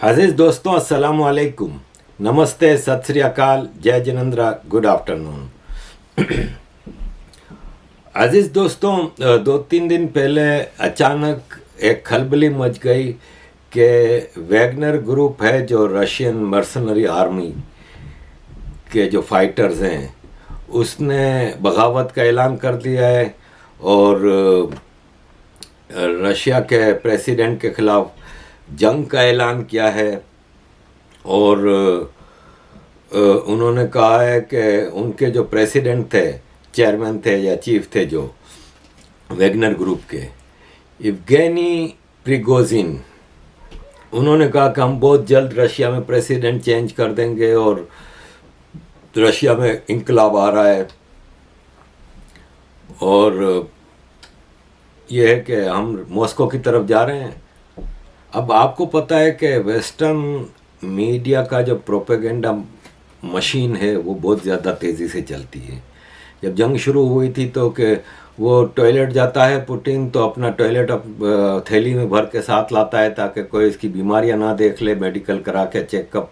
अजीज दोस्तों, अस्सलाम वालेकुम, नमस्ते, सत श्री अकाल, जय जिनेंद्र, गुड आफ्टरनून। अजीज दोस्तों, 2-3 दिन पहले अचानक एक खलबली मच गई कि वैगनर ग्रुप है जो रशियन मर्सनरी आर्मी के जो फाइटर्स हैं उसने बगावत का ऐलान कर दिया है और रशिया के प्रेसिडेंट के खिलाफ जंग का ऐलान किया है। और उन्होंने कहा है कि उनके जो प्रेसिडेंट थे, चेयरमैन थे या चीफ थे जो वैगनर ग्रुप के, इवगेनी प्रिगोजिन, उन्होंने कहा कि हम बहुत जल्द रशिया में प्रेसिडेंट चेंज कर देंगे और रशिया में इंकलाब आ रहा है। और ये है कि हम मॉस्को की तरफ जा रहे हैं। अब आपको पता है कि वेस्टर्न मीडिया का जो प्रोपेगेंडा मशीन है वो बहुत ज़्यादा तेज़ी से चलती है। जब जंग शुरू हुई थी तो कि वो टॉयलेट जाता है पुतिन तो अपना टॉयलेट थैली में भर के साथ लाता है ताकि कोई इसकी बीमारियां ना देख ले, मेडिकल करा के चेकअप,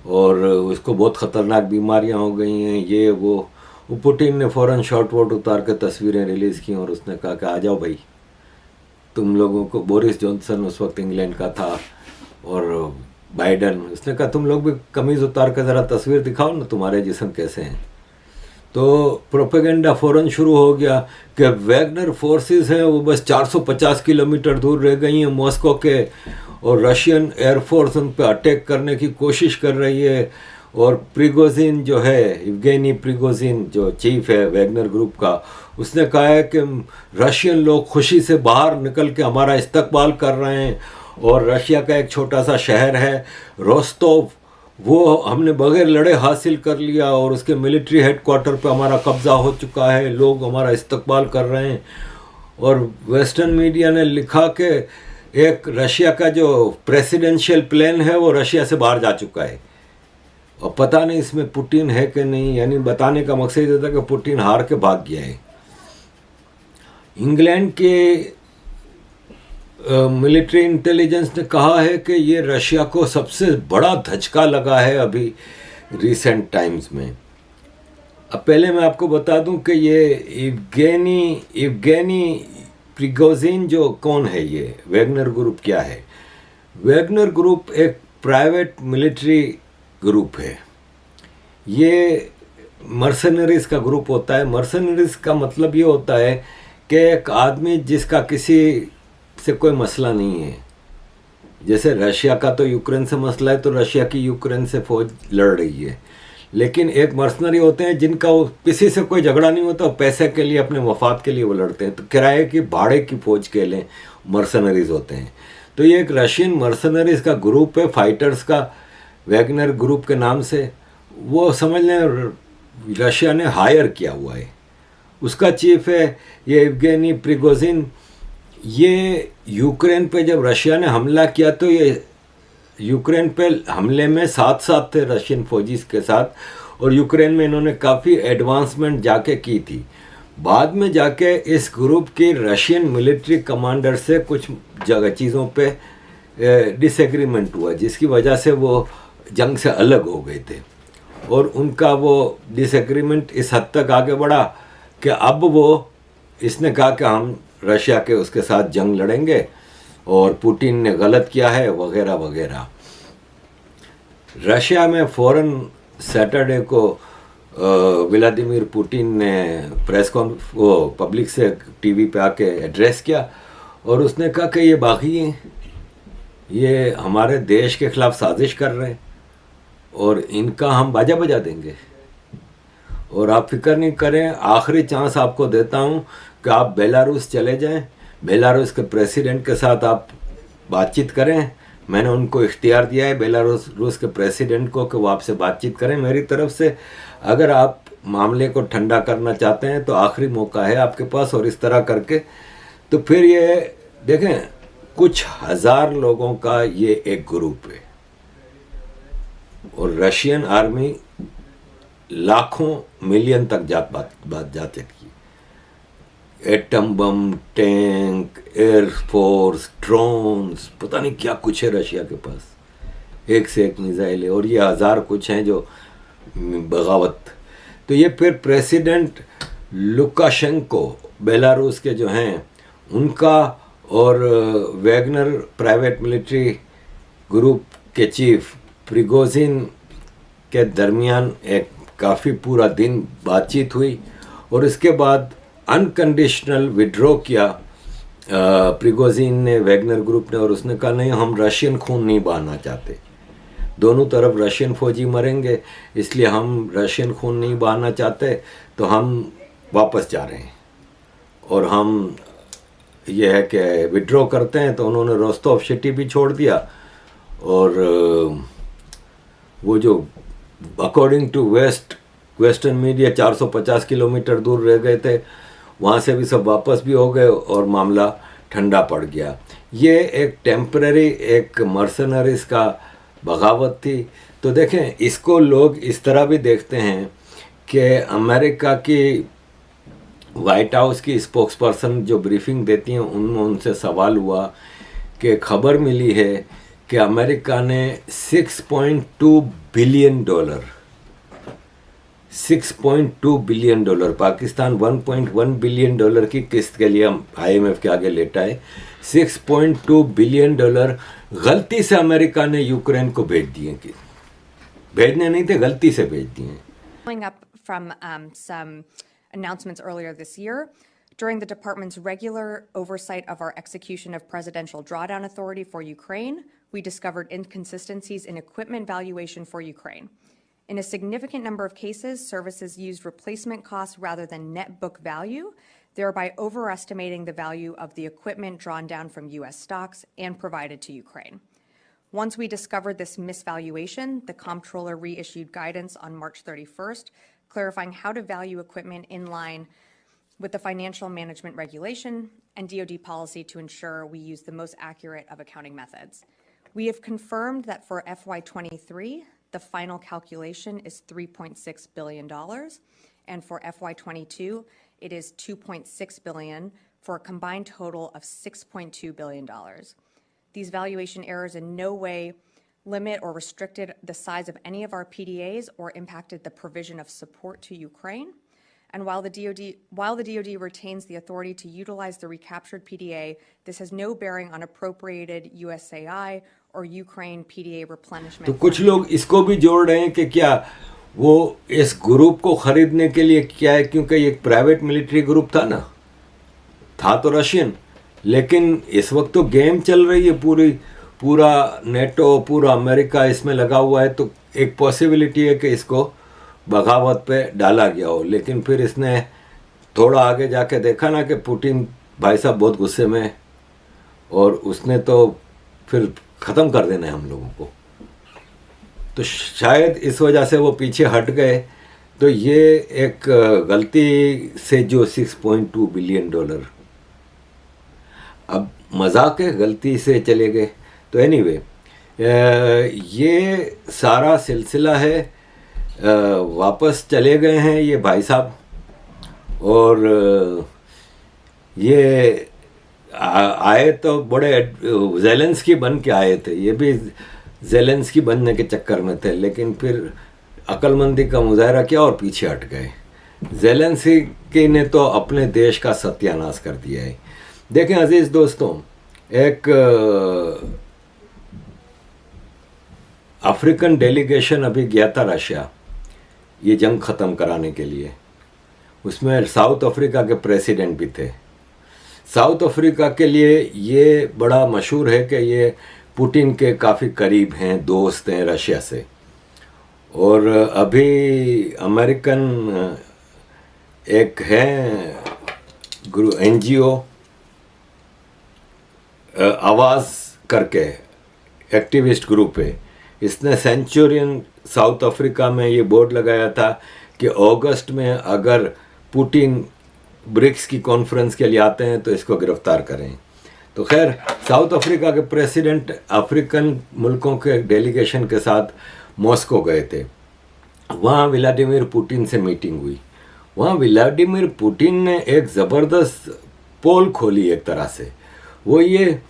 और उसको बहुत ख़तरनाक बीमारियां हो गई हैं ये वो पुतिन ने फ़ौरन शॉर्ट वोट उतार के तस्वीरें रिलीज़ की और उसने कहा कि आ जाओ भाई, तुम लोगों को, बोरिस जॉनसन उस वक्त इंग्लैंड का था और बाइडन, उसने कहा तुम लोग भी कमीज़ उतार कर ज़रा तस्वीर दिखाओ ना तुम्हारे जिस्म कैसे हैं। तो प्रोपेगेंडा फ़ौरन शुरू हो गया कि वैगनर फोर्सेस हैं वो बस 450 किलोमीटर दूर रह गई हैं मॉस्को के और रशियन एयरफोर्स उन पर अटैक करने की कोशिश कर रही है। और प्रिगोजिन जो है, इवगेनी प्रिगोजिन जो चीफ है वैगनर ग्रुप का, उसने कहा है कि रशियन लोग खुशी से बाहर निकल के हमारा इस्तकबाल कर रहे हैं और रशिया का एक छोटा सा शहर है रोस्टोव, वो हमने बगैर लड़े हासिल कर लिया और उसके मिलिट्री हेडक्वार्टर पे हमारा कब्ज़ा हो चुका है, लोग हमारा इस्तकबाल कर रहे हैं। और वेस्टर्न मीडिया ने लिखा कि एक रशिया का जो प्रेसिडेंशियल प्लान है वो रशिया से बाहर जा चुका है और पता नहीं इसमें पुतिन है कि नहीं, यानी बताने का मकसद ये था कि पुतिन हार के भाग गया है। इंग्लैंड के मिलिट्री इंटेलिजेंस ने कहा है कि ये रशिया को सबसे बड़ा धचका लगा है अभी रिसेंट टाइम्स में। अब पहले मैं आपको बता दूं कि ये इवगेनी प्रिगोजिन जो कौन है, ये वैगनर ग्रुप क्या है। वैगनर ग्रुप एक प्राइवेट मिलिट्री ग्रुप है। ये मर्सनरीज का ग्रुप होता है। मर्सनरीज का मतलब ये होता है कि एक आदमी जिसका किसी से कोई मसला नहीं है, जैसे रशिया का तो यूक्रेन से मसला है तो रशिया की यूक्रेन से फौज लड़ रही है, लेकिन एक मर्सनरी होते हैं जिनका किसी से कोई झगड़ा नहीं होता, पैसे के लिए, अपने मफाद के लिए वो लड़ते हैं, तो किराए की भाड़े की फौज के लिए मर्सनरीज होते हैं। तो ये एक रशियन मर्सनरीज का ग्रुप है, फाइटर्स का, वैगनर ग्रुप के नाम से। वो समझ लें रशिया ने हायर किया हुआ है। उसका चीफ है ये इवगेनी प्रिगोजिन। ये यूक्रेन पे जब रशिया ने हमला किया तो ये यूक्रेन पे हमले में साथ साथ थे रशियन फौजीज के साथ, और यूक्रेन में इन्होंने काफ़ी एडवांसमेंट जाके की थी। बाद में जाके इस ग्रुप की रशियन मिलिट्री कमांडर से कुछ जगह चीज़ों पे डिसएग्रीमेंट हुआ जिसकी वजह से वो जंग से अलग हो गए थे। और उनका वो डिसएग्रीमेंट इस हद तक आगे बढ़ा कि अब वो, इसने कहा कि हम रशिया के उसके साथ जंग लड़ेंगे और पुतिन ने गलत किया है वगैरह वगैरह। रशिया में फ़ौरन सैटरडे को व्लादिमीर पुतिन ने प्रेस वो पब्लिक से टीवी पे आके एड्रेस किया और उसने कहा कि ये बागी हैं, ये हमारे देश के खिलाफ साजिश कर रहे हैं और इनका हम बाजा बजा देंगे और आप फिक्र नहीं करें, आखिरी चांस आपको देता हूं कि आप बेलारूस चले जाएं, बेलारूस के प्रेसिडेंट के साथ आप बातचीत करें। मैंने उनको इख्तियार दिया है बेलारूस के प्रेसिडेंट को कि वो आपसे बातचीत करें मेरी तरफ से। अगर आप मामले को ठंडा करना चाहते हैं तो आखिरी मौका है आपके पास। और इस तरह करके तो फिर ये देखें, कुछ हजार लोगों का ये एक ग्रुप है और रशियन आर्मी लाखों मिलियन तक जा चुकी। Atom bomb, tank, air force, drones, पता नहीं क्या कुछ है रशिया के पास। एक से एक मिसाइल है, और ये हज़ार कुछ हैं जो बगावत। तो ये फिर प्रेसिडेंट लुकाशेंको बेलारूस के जो हैं उनका और वैगनर प्राइवेट मिलिट्री ग्रुप के चीफ प्रिगोजिन के दरमियान एक काफ़ी पूरा दिन बातचीत हुई, और इसके बाद अनकंडीशनल विड्रॉ किया प्रिगोजिन ने, वैगनर ग्रुप ने, और उसने कहा नहीं, हम रशियन खून नहीं बहाना चाहते, दोनों तरफ रशियन फौजी मरेंगे, इसलिए हम रशियन खून नहीं बहाना चाहते, तो हम वापस जा रहे हैं और हम ये है कि विड्रॉ करते हैं। तो उन्होंने रोस्तोव सिटी भी छोड़ दिया, और वो जो according to western media 450 kilometre दूर रह गए थे, वहाँ से भी सब वापस भी हो गए और मामला ठंडा पड़ गया। ये एक टेम्पररी, एक मर्सनरीज का बगावत थी। तो देखें, इसको लोग इस तरह भी देखते हैं कि अमेरिका की वाइट हाउस की स्पोक्सपर्सन जो ब्रीफिंग देती हैं, उनमें उनसे सवाल हुआ कि खबर मिली है कि अमेरिका ने 6.2 billion dollar 6.2 billion dollar, Pakistan 1.1 billion dollar की किस्त के लिए IMF के आगे लेटा है। 6.2 बिलियन डॉलर गलती से अमेरिका ने यूक्रेन को भेज दिए, कि भेजने नहीं थे, गलती से भेज दिए। Following up from some announcements earlier this year, during the department's regular oversight of our execution of Presidential Drawdown Authority for Ukraine, we discovered inconsistencies in equipment valuation for Ukraine. In a significant number of cases, services used replacement costs rather than net book value, thereby overestimating the value of the equipment drawn down from U.S. stocks and provided to Ukraine. Once we discovered this misvaluation, the comptroller reissued guidance on March 31st, clarifying how to value equipment in line with the Financial Management Regulation and DoD policy to ensure we use the most accurate of accounting methods. We have confirmed that for FY23, the final calculation is $3.6 billion, and for FY22, it is $2.6 billion, for a combined total of $6.2 billion. These valuation errors in no way limit or restricted the size of any of our PDAs or impacted the provision of support to Ukraine. And while the DoD retains the authority to utilize the recaptured PDA, this has no bearing on appropriated USAI or Ukraine PDA replenishment. तो कुछ लोग इसको भी जोड़ रहे हैं कि क्या वो इस ग्रुप को खरीदने के लिए क्या है, क्योंकि ये एक प्राइवेट मिलिट्री ग्रुप था ना, था तो रशियन, लेकिन इस वक्त तो गेम चल रही है, पूरा नेटो, पूरा अमेरिका इसमें लगा हुआ है। तो एक पॉसिबिलिटी है कि इसको बगावत पे डाला गया हो, लेकिन फिर इसने थोड़ा आगे जाके देखा ना कि पुतिन भाई साहब बहुत गुस्से में, और उसने तो फिर ख़त्म कर देना है हम लोगों को, तो शायद इस वजह से वो पीछे हट गए। तो ये एक गलती से जो 6.2 बिलियन डॉलर, अब मजाक है, गलती से चले गए। तो एनीवे, ये सारा सिलसिला है, वापस चले गए हैं ये भाई साहब, और ये आए तो बड़े ज़ेलेंस्की बन के आए थे, ये भी ज़ेलेंस्की बनने के चक्कर में थे, लेकिन फिर अक्लमंदी का मुजाहरा किया और पीछे हट गए। ज़ेलेंस्की ने तो अपने देश का सत्यानाश कर दिया है। देखें अजीज़ दोस्तों, एक अफ्रीकन डेलीगेशन अभी गया था रशिया, ये जंग ख़त्म कराने के लिए। उसमें साउथ अफ्रीका के प्रेसिडेंट भी थे। साउथ अफ्रीका के लिए ये बड़ा मशहूर है कि ये पुतिन के काफ़ी करीब हैं, दोस्त हैं रशिया से। और अभी अमेरिकन एक है NGO आवाज़ करके एक्टिविस्ट ग्रुप है, इसने सेंचुरियन साउथ अफ्रीका में ये बोर्ड लगाया था कि अगस्त में अगर पुतिन ब्रिक्स की कॉन्फ्रेंस के लिए आते हैं तो इसको गिरफ्तार करें। तो खैर, साउथ अफ्रीका के प्रेसिडेंट अफ्रीकन मुल्कों के डेलीगेशन के साथ मॉस्को गए थे। वहाँ व्लादिमीर पुतिन से मीटिंग हुई। वहाँ व्लादिमीर पुतिन ने एक ज़बरदस्त पोल खोली एक तरह से। वो ये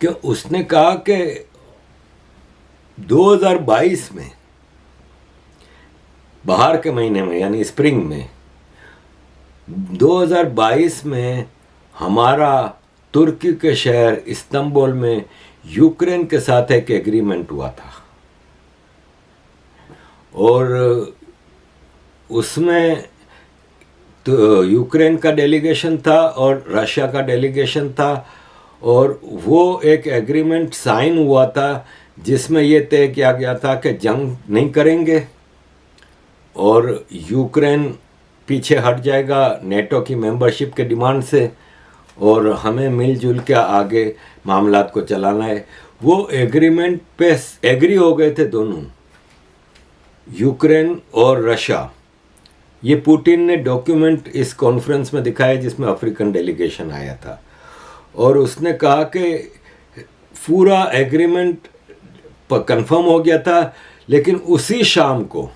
कि उसने कहा कि 2022 में बाहर के महीने में यानी स्प्रिंग में 2022 में हमारा तुर्की के शहर इस्तांबुल में यूक्रेन के साथ एक एग्रीमेंट हुआ था और उसमें तो यूक्रेन का डेलीगेशन था और रशिया का डेलीगेशन था और वो एक एग्रीमेंट साइन हुआ था जिसमें ये तय किया गया था कि जंग नहीं करेंगे और यूक्रेन पीछे हट जाएगा नेटो की मेंबरशिप के डिमांड से और हमें मिलजुल के आगे मामलात को चलाना है। वो एग्रीमेंट पे एग्री हो गए थे दोनों, यूक्रेन और रशिया। ये पुतिन ने डॉक्यूमेंट इस कॉन्फ्रेंस में दिखाया जिसमें अफ्रीकन डेलीगेशन आया था और उसने कहा कि पूरा एग्रीमेंट कंफर्म हो गया था, लेकिन उसी शाम को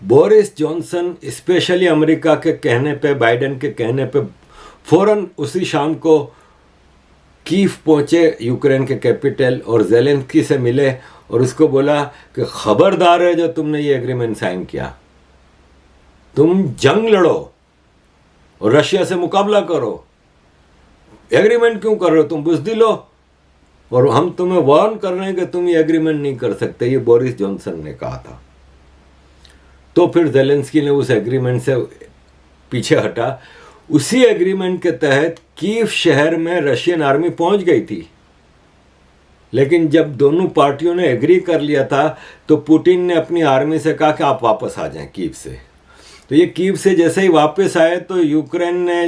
बोरिस जॉनसन स्पेशली अमेरिका के कहने पे, बाइडेन के कहने पे फौरन उसी शाम को कीव पहुंचे यूक्रेन के कैपिटल और ज़ेलेंस्की से मिले और उसको बोला कि खबरदार है जो तुमने ये एग्रीमेंट साइन किया, तुम जंग लड़ो और रशिया से मुकाबला करो, एग्रीमेंट क्यों कर रहे हो, तुम बुज़दिल हो और हम तुम्हें वार्न कर रहे हैं कि तुम ये एग्रीमेंट नहीं कर सकते। ये बोरिस जॉनसन ने कहा था। तो फिर ज़ेलेंस्की ने उस एग्रीमेंट से पीछे हटा। उसी एग्रीमेंट के तहत कीव शहर में रशियन आर्मी पहुंच गई थी, लेकिन जब दोनों पार्टियों ने एग्री कर लिया था तो पुतिन ने अपनी आर्मी से कहा कि आप वापस आ जाएं कीव से। तो ये कीव से जैसे ही वापस आए तो यूक्रेन ने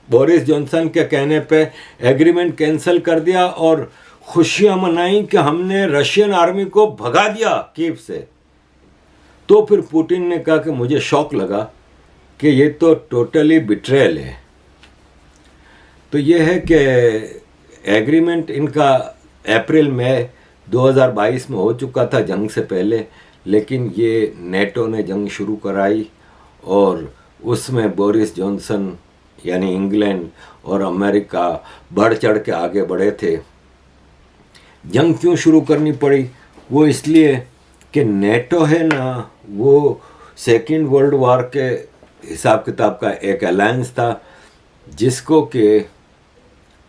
बोरिस जॉनसन के कहने पे एग्रीमेंट कैंसिल कर दिया और खुशियां मनाई कि हमने रशियन आर्मी को भगा दिया कीव से। तो फिर पुतिन ने कहा कि मुझे शौक लगा कि ये तो टोटली बिट्रेयल है। तो ये है कि एग्रीमेंट इनका अप्रैल में 2022 में हो चुका था जंग से पहले, लेकिन ये नेटो ने जंग शुरू कराई और उसमें बोरिस जॉनसन यानी इंग्लैंड और अमेरिका बढ़ चढ़ के आगे बढ़े थे। जंग क्यों शुरू करनी पड़ी? वो इसलिए कि नेटो है ना, वो सेकेंड वर्ल्ड वॉर के हिसाब किताब का एक अलायंस था जिसको कि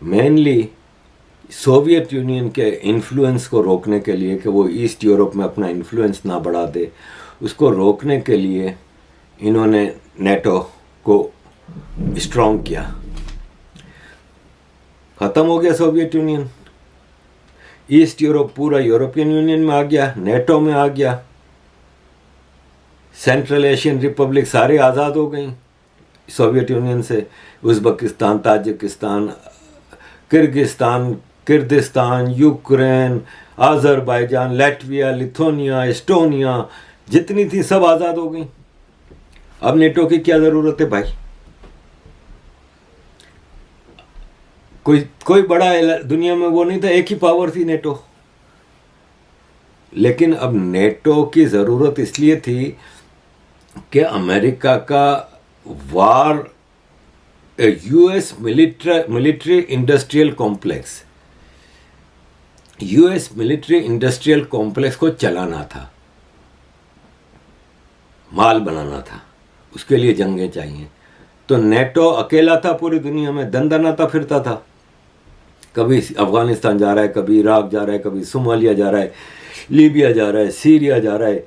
मेनली सोवियत यूनियन के इन्फ्लुएंस को रोकने के लिए कि वो ईस्ट यूरोप में अपना इन्फ्लुएंस ना बढ़ा दे, उसको रोकने के लिए इन्होंने नेटो को स्ट्रॉन्ग किया। ख़त्म हो गया सोवियत यूनियन, ईस्ट यूरोप पूरा यूरोपियन यूनियन में आ गया, नेटो में आ गया, सेंट्रल एशियन रिपब्लिक सारे आज़ाद हो गई सोवियत यूनियन से। Uzbekistan, Tajikistan, Kyrgyzstan, Ukraine, Azerbaijan, Latvia, Lithuania, Estonia जितनी थी सब आज़ाद हो गई। अब नेटो की क्या ज़रूरत है भाई? कोई बड़ा दुनिया में वो नहीं था, एक ही पावर थी नेटो। लेकिन अब नेटो की ज़रूरत इसलिए थी कि अमेरिका का वार यूएस मिलिट्री इंडस्ट्रियल कॉम्प्लेक्स को चलाना था, माल बनाना था, उसके लिए जंगें चाहिए। तो नेटो अकेला था पूरी दुनिया में, दंदनाता फिरता था, कभी अफगानिस्तान जा रहा है, कभी इराक जा रहा है, कभी सोमालिया जा रहा है, लीबिया जा रहा है, सीरिया जा रहा है,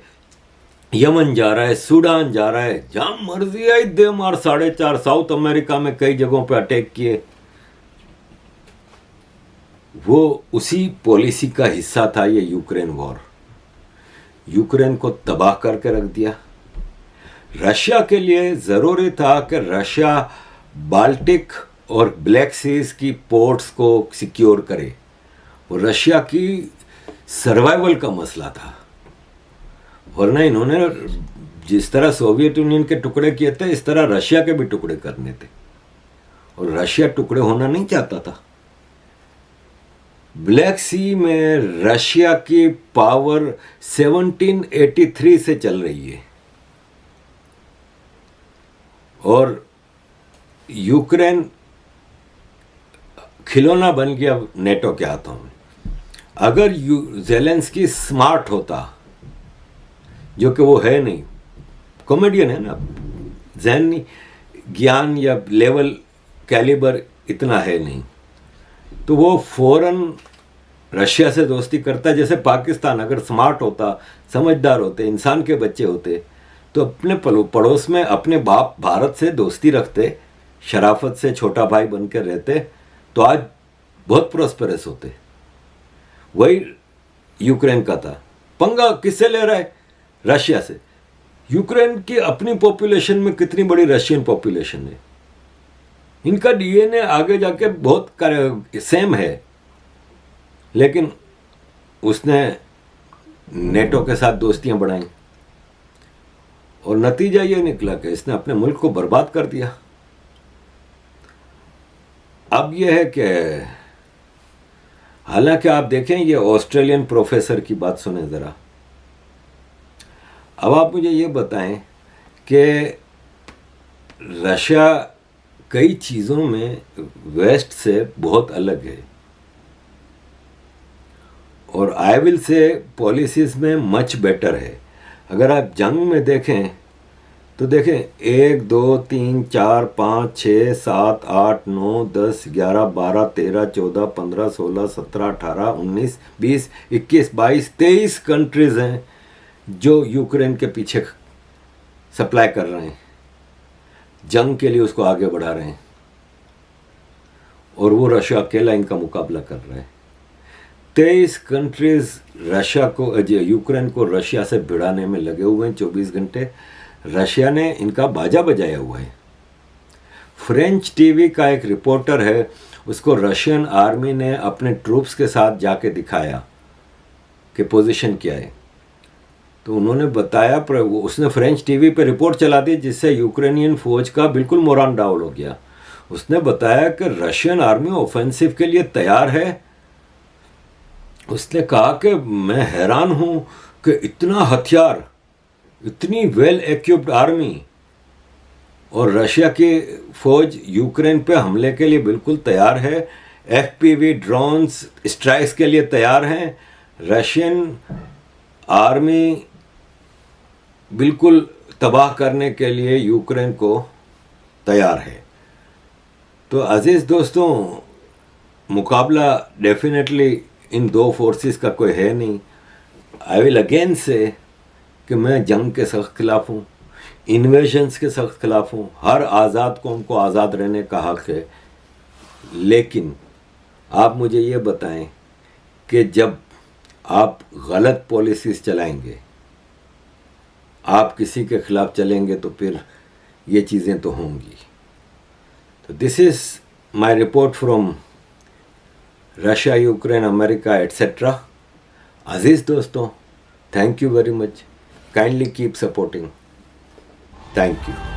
यमन जा रहा है, सूडान जा रहा है, जहां मर्जी आई दे मार। 4.5 साउथ अमेरिका में कई जगहों पे अटैक किए। वो उसी पॉलिसी का हिस्सा था ये यूक्रेन वॉर। यूक्रेन को तबाह करके रख दिया। रशिया के लिए ज़रूरी था कि रशिया बाल्टिक और ब्लैक सीज की पोर्ट्स को सिक्योर करे। और रशिया की सर्वाइवल का मसला था, वरना इन्होंने जिस तरह सोवियत यूनियन के टुकड़े किए थे इस तरह रशिया के भी टुकड़े करने थे, और रशिया टुकड़े होना नहीं चाहता था। ब्लैक सी में रशिया की पावर 1783 से चल रही है और यूक्रेन खिलौना बन गया नेटो के हाथों में। अगर ज़ेलेंस्की स्मार्ट होता, जो कि वो है नहीं, कॉमेडियन है ना, जहनी ज्ञान या लेवल कैलिबर इतना है नहीं, तो वो फौरन रशिया से दोस्ती करता। जैसे पाकिस्तान अगर स्मार्ट होता, समझदार होते, इंसान के बच्चे होते, तो अपने पड़ोस में अपने बाप भारत से दोस्ती रखते, शराफत से छोटा भाई बनकर रहते, तो आज बहुत प्रोस्पेरस होते। वही यूक्रेन का था। पंगा किससे ले रहा है? रशिया से। यूक्रेन की अपनी पॉपुलेशन में कितनी बड़ी रशियन पॉपुलेशन है। इनका डीएनए आगे जाके बहुत सेम है, लेकिन उसने नेटो के साथ दोस्तियां बढ़ाई और नतीजा ये निकला कि इसने अपने मुल्क को बर्बाद कर दिया। अब यह है कि हालांकि आप देखें, ये ऑस्ट्रेलियन प्रोफेसर की बात सुने ज़रा। अब आप मुझे ये बताएं कि रशिया कई चीज़ों में वेस्ट से बहुत अलग है और आई विल से पॉलिसीज़ में मच बेटर है। अगर आप जंग में देखें तो देखें 1 2 3 4 5 6 7 8 9 10 11 12 13 14 15 16 17 18 19 20 21 22 23 कंट्रीज़ हैं जो यूक्रेन के पीछे सप्लाई कर रहे हैं, जंग के लिए उसको आगे बढ़ा रहे हैं, और वो रशिया अकेला इनका मुकाबला कर रहा है। 23 कंट्रीज़ रशिया को, यूक्रेन को रशिया से भिड़ाने में लगे हुए हैं 24 घंटे। रशिया ने इनका बाजा बजाया हुआ है। फ्रेंच टीवी का एक रिपोर्टर है, उसको रशियन आर्मी ने अपने ट्रूप्स के साथ जाके दिखाया कि पोजीशन क्या है, तो उन्होंने बताया, पर उसने फ्रेंच टीवी पे रिपोर्ट चला दी जिससे यूक्रेनियन फौज का बिल्कुल मोराल डाउन हो गया। उसने बताया कि रशियन आर्मी ऑफेंसिव के लिए तैयार है। उसने कहा कि मैं हैरान हूं कि इतना हथियार, इतनी वेल इक्विप्ड आर्मी, और रशिया की फौज यूक्रेन पे हमले के लिए बिल्कुल तैयार है। एफपीवी ड्रोन्स स्ट्राइक्स के लिए तैयार हैं। रशियन आर्मी बिल्कुल तबाह करने के लिए यूक्रेन को तैयार है। तो अजीज़ दोस्तों, मुकाबला डेफिनेटली इन दो फोर्सेस का कोई है नहीं। आई विल अगेन से कि मैं जंग के सख्त खिलाफ हूँ, इन्वेजन्स के सख्त खिलाफ हूँ। हर आज़ाद कौम को आज़ाद रहने का हक है, लेकिन आप मुझे ये बताएं कि जब आप गलत पॉलिसीज़ चलाएंगे, आप किसी के खिलाफ चलेंगे, तो फिर ये चीज़ें तो होंगी। तो this is my report from Russia, Ukraine, America etcetera. अजीज़ दोस्तों, thank you very much. Kindly keep supporting. Thank you.